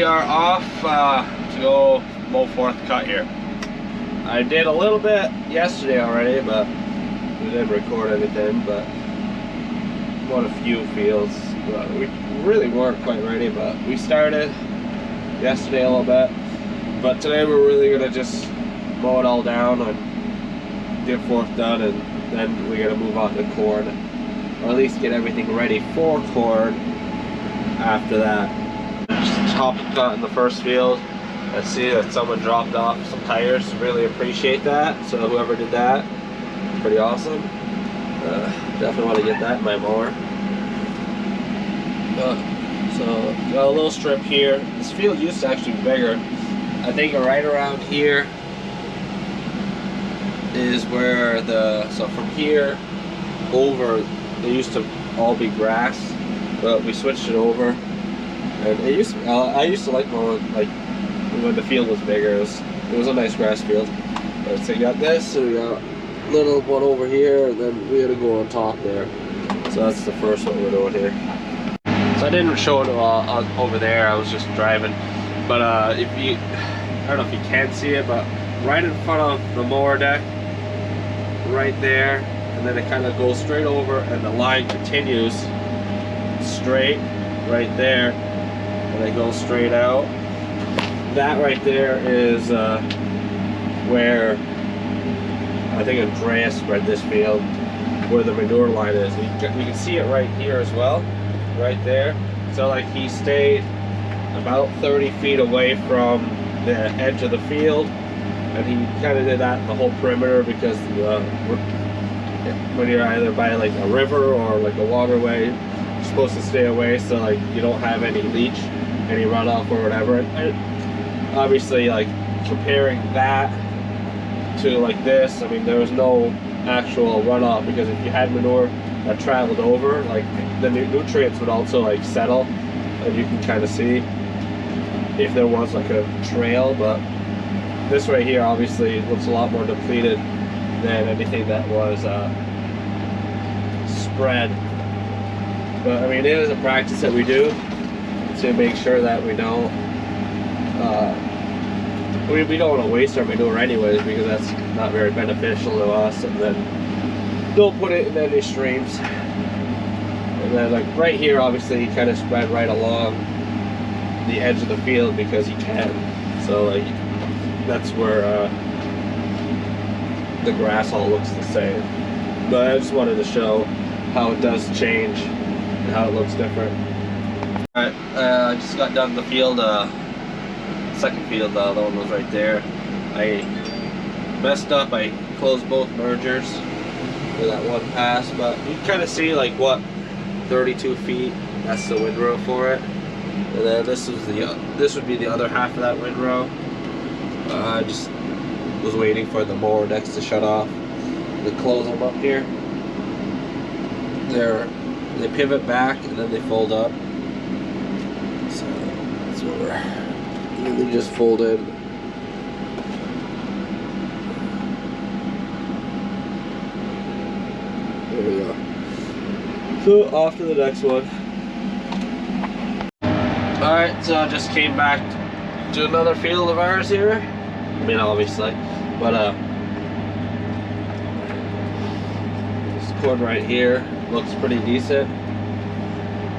are off to go mow 4th cut here. I did a little bit yesterday already, but we didn't record anything, but mowed a few fields. But we really weren't quite ready, but we started yesterday a little bit. But today we're really gonna just mow it all down and get 4th done, and then we're gonna move on to corn, or at least get everything ready for corn after that. Just top cut in the first field. I see that someone dropped off some tires. Really appreciate that. So whoever did that, pretty awesome. Definitely want to get that in my mower. So got a little strip here. This field used to actually be bigger. I think right around here is where so from here over, they used to all be grass, but we switched it over. And it used to, I used to like mowing like when the field was bigger. It was a nice grass field. But so we got this, so we got a little one over here, and then we had to go on top there. So that's the first one we're doing here. So I didn't show it over there, I was just driving. But if you, I don't know if you can see it, but right in front of the mower deck, right there, and then it kind of goes straight over, and the line continues straight right there, and it goes straight out. That right there is where I think Andreas spread this field, where the manure line is. We can see it right here as well, right there. So like he stayed about 30 feet away from the edge of the field, and he kind of did that in the whole perimeter, because when you're either by like a river or like a waterway, you're supposed to stay away so like you don't have any leach, any runoff or whatever. And obviously, like comparing that to like this, I mean, there was no actual runoff, because if you had manure that traveled over, like the nutrients would also like settle, and you can kind of see if there was like a trail. But this right here obviously looks a lot more depleted than anything that was spread. But I mean, it is a practice that we do to make sure that we don't we don't want to waste our manure anyways, because that's not very beneficial to us. And then don't put it in any streams. And then like right here, obviously he kind of spread right along the edge of the field because he can. So like that's where the grass all looks the same. But I just wanted to show how it does change and how it looks different. Alright, I just got done the field, second field, the other one was right there. I messed up, I closed both mergers for that one pass, but you can kind of see like what, 32 feet, that's the windrow for it. And then this would be the other half of that windrow. I just was waiting for the mower decks to shut off to close them up here. They pivot back and then they fold up. So that's what they just fold in. There we go. So off to the next one. Alright, so I just came back to another field of ours here. I mean, obviously, but this corn right here looks pretty decent.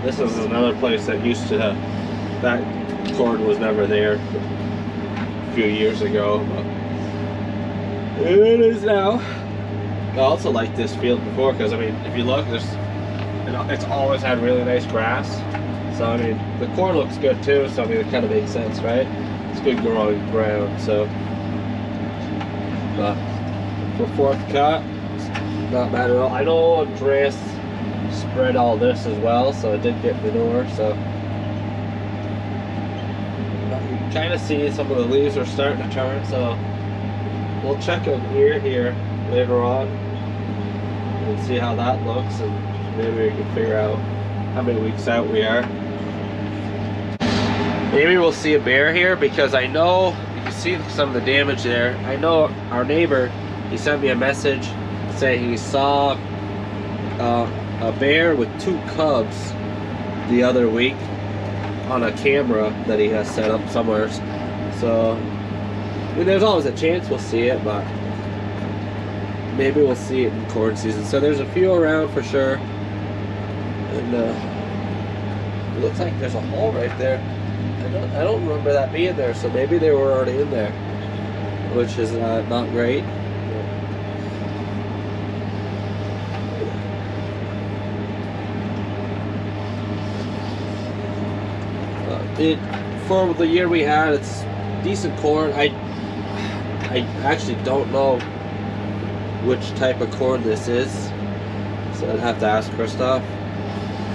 This is another place that used to have, that corn was never there a few years ago, but it is now. I also liked this field before, because I mean, if you look, it's always had really nice grass. So I mean, the corn looks good too, so I mean, it kind of makes sense, right? It's good growing ground. So but for 4th cut, it's not bad at all. I know Andreas spread all this as well, so it did get manure. So you can kind of see some of the leaves are starting to turn. So we'll check an ear here later on and see how that looks, and maybe we can figure out how many weeks out we are. Maybe we'll see a bear here, because I know you can see some of the damage there. I know our neighbor, he sent me a message saying he saw a bear with 2 cubs the other week, on a camera that he has set up somewhere. So I mean, there's always a chance we'll see it, but maybe we'll see it in corn season. So there's a few around for sure. And it looks like there's a hole right there. I don't remember that being there, so maybe they were already in there, which is not great. For the year we had, it's decent corn. I actually don't know which type of corn this is, so I'd have to ask Christoph.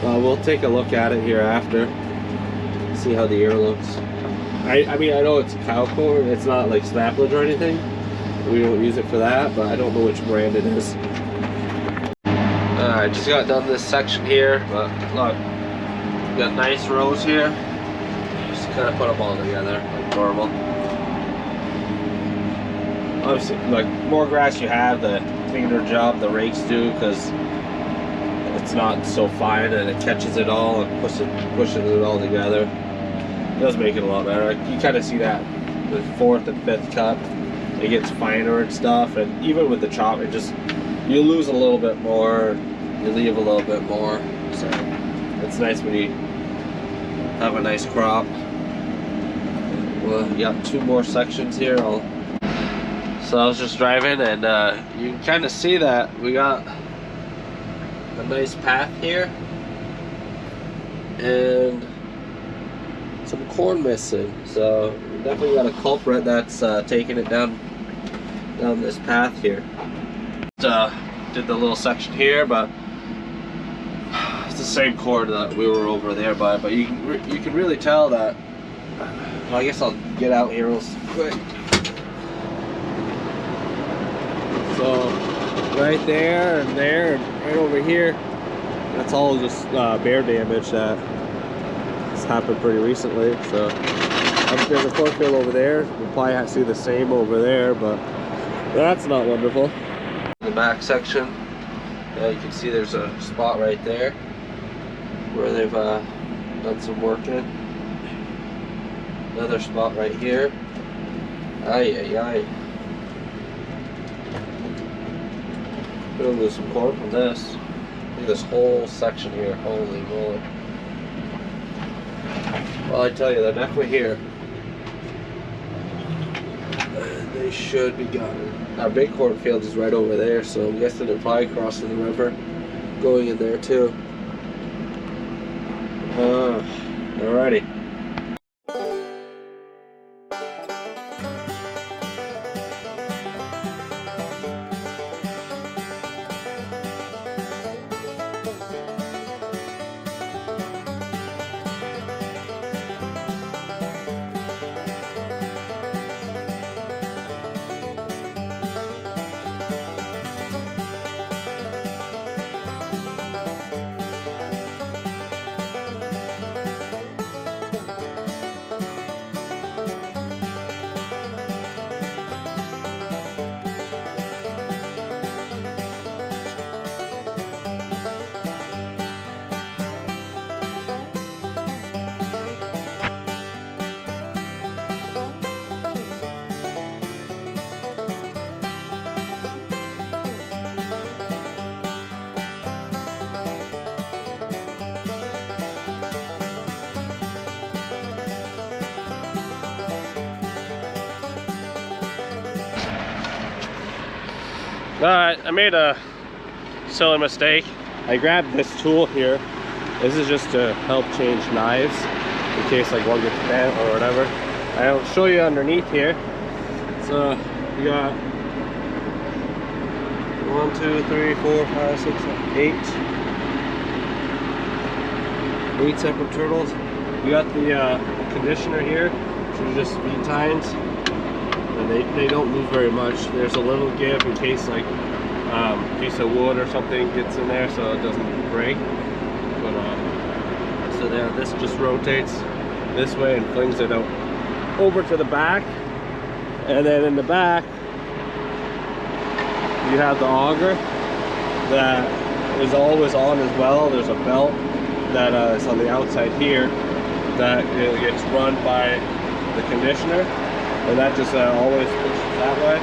We'll take a look at it here after, see how the ear looks. I mean, I know it's cow corn. It's not like snaplage or anything. We don't use it for that, but I don't know which brand it is. I just got done this section here, but look, we got nice rows here. Just kind of put them all together like normal. Obviously, like more grass you have, the cleaner job the rakes do, because it's not so fine and it catches it all and pushes it all together. It does make it a lot better. You kind of see that the fourth and fifth cut, it gets finer and stuff, and even with the chop, it just, you lose a little bit more, you leave a little bit more. So it's nice when you have a nice crop. Well, you got two more sections here. So I was just driving, and you can kind of see that we got a nice path here and some corn missing. So we definitely got a culprit that's taking it down this path here. Did the little section here, but it's the same corn that we were over there by. But you can really tell that. Well, I guess I'll get out here real quick. So right there and right over here, that's all just bear damage that has happened pretty recently. So there's a cornfield over there. We'll probably see the same over there, but that's not wonderful. The back section, you can see there's a spot right there where they've done some work in. Another spot right here. Ay. We'll lose some corn from this. Look at this whole section here. Holy moly. Well, I tell you, they're definitely here. And they should be gone. Our big cornfield is right over there, so I'm guessing they're probably crossing the river, going in there too. Alrighty. I made a silly mistake. I grabbed this tool here. This is just to help change knives in case like one gets bent or whatever. I'll show you underneath here. So we got 1, 2, 3, 4, 5, 6, 7, 8 separate turtles. We got the conditioner here, which are just speed tines. They don't move very much. There's a little give in case like a piece of wood or something gets in there so it doesn't break. But so there, this just rotates this way and flings it out over to the back. And then in the back you have the auger that is always on as well. There's a belt that is on the outside here that it gets run by the conditioner, and that just always pushes that way.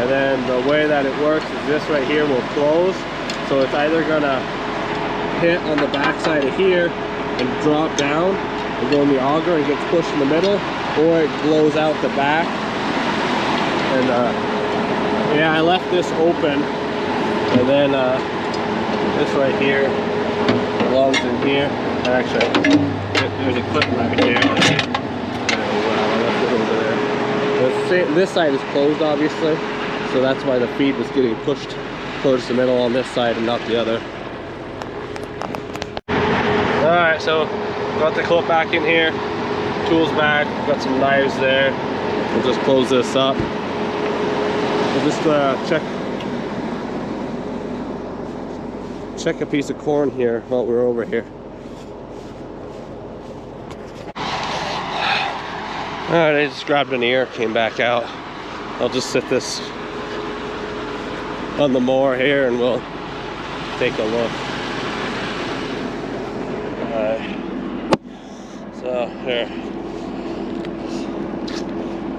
And then the way that it works is this right here will close, so it's either gonna hit on the back side of here and drop down and go in the auger and gets pushed in the middle, or it blows out the back. And yeah, I left this open, and then this right here belongs in here. And actually, there's a clip right here. This side is closed, obviously, so that's why the feed was getting pushed towards the middle on this side and not the other. Alright, so got the clip back in here, tools back, got some knives there. We'll just close this up. We'll just check a piece of corn here while we're over here. Alright, I just grabbed an ear, came back out. I'll just sit this on the mower here and we'll take a look. Alright, so here,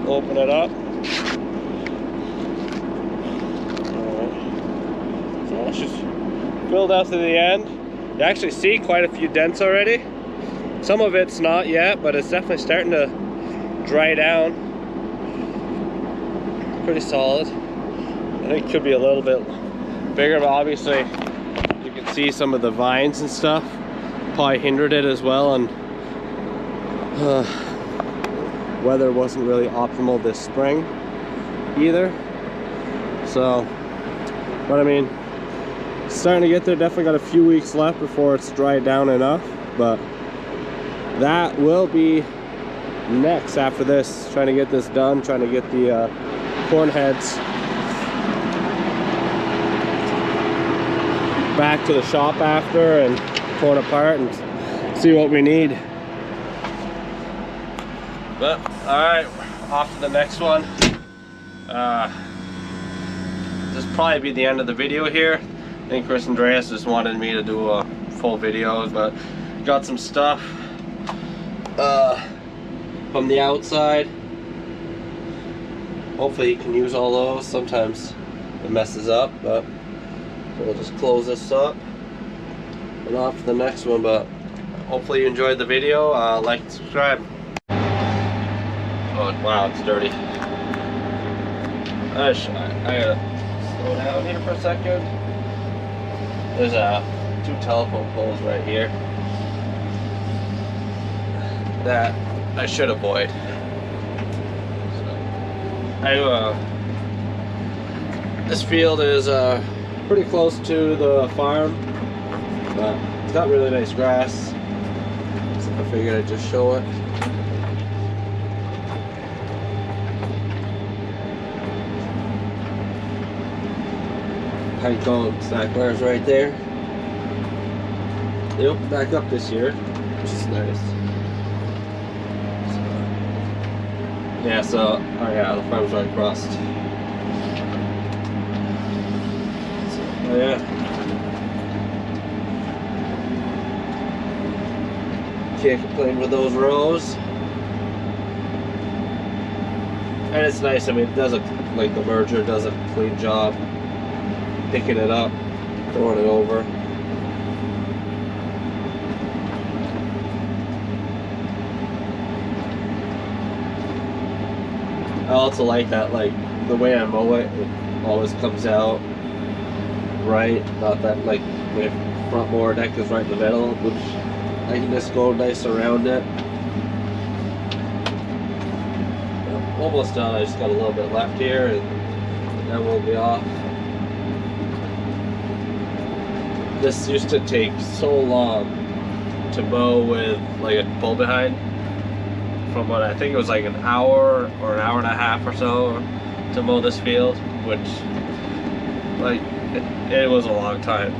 open it up. Alright, so it's just filled out to the end. You actually see quite a few dents already. Some of it's not yet, but it's definitely starting to dry down. Pretty solid. I think it could be a little bit bigger, but obviously you can see some of the vines and stuff probably hindered it as well, and weather wasn't really optimal this spring either. So, but I mean, it's starting to get there. Definitely got a few weeks left before it's dried down enough, but that will be next after this. Trying to get this done, trying to get the corn heads back to the shop after and torn apart and see what we need. But alright, off to the next one. This will probably be the end of the video here. I think Chris and Andreas just wanted me to do a full video, but got some stuff from the outside. Hopefully you can use all those. Sometimes it messes up, but we'll just close this up and off to the next one. But hopefully you enjoyed the video. Like and subscribe. Oh wow, it's dirty. I gotta slow down here for a second. There's two telephone poles right here that I should avoid. This field is pretty close to the farm, but it's got really nice grass, so I figured I'd just show it. Honeycomb stack bars right there. They opened back up this year, which is nice. Yeah, so, oh yeah, the farm's right across. So, oh yeah. Can't complain with those rows. And it's nice, I mean, it does like the merger does a clean job picking it up, throwing it over. I also like that, like the way I mow it, it always comes out right. Not that like my front mower deck is right in the middle, which I can just go nice around it. Almost done. I just got a little bit left here, and then we'll be off. This used to take so long to mow with like a pull behind. From what I think it was like an hour or an hour and a half or so to mow this field, which like it was a long time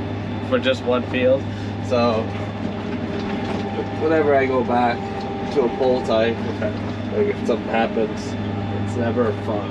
for just one field. So whenever I go back to a pull type, like if something happens, it's never fun.